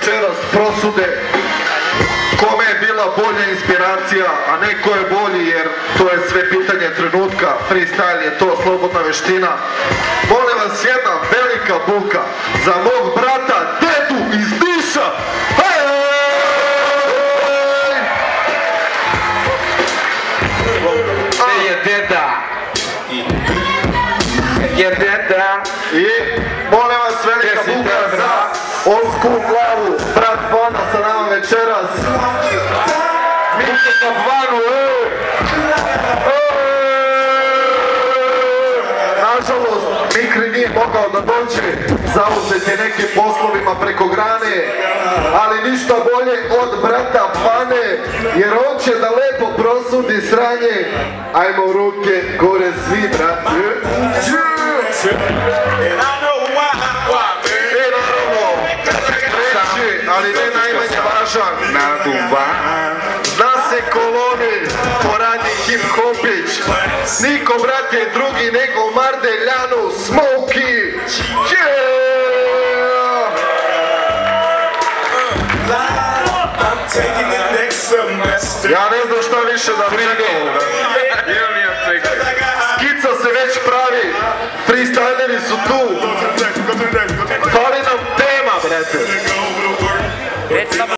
večeras prosude kome je bila bolja inspiracija, a ne ko je bolji, jer to je sve pitanje trenutka. Freestyle je to, slobodna veština. Molim vas, jedna velika buka za mog brata Dedu iz Niša. Gde je Deda? Je Deda? I molim vas, velika buka za old school glavu, brat Vana sa nama večeras. Buka Vanu, Nažalost, Mikri nije mogao da dođe, zauzet je nekim poslovima preko grane, ali ništa bolje od brata Vane, jer on će da lepo prosudi sranje. Ajmo u ruke gore svi, brate. Ali ne najmanje važan. Zna se koloni, poradni hip-hopić. Niko, brate, drugi nego Mardeljanu, Smokey. Ja ne znam šta više da pričam. Skica se već pravi, freestyleri su tu.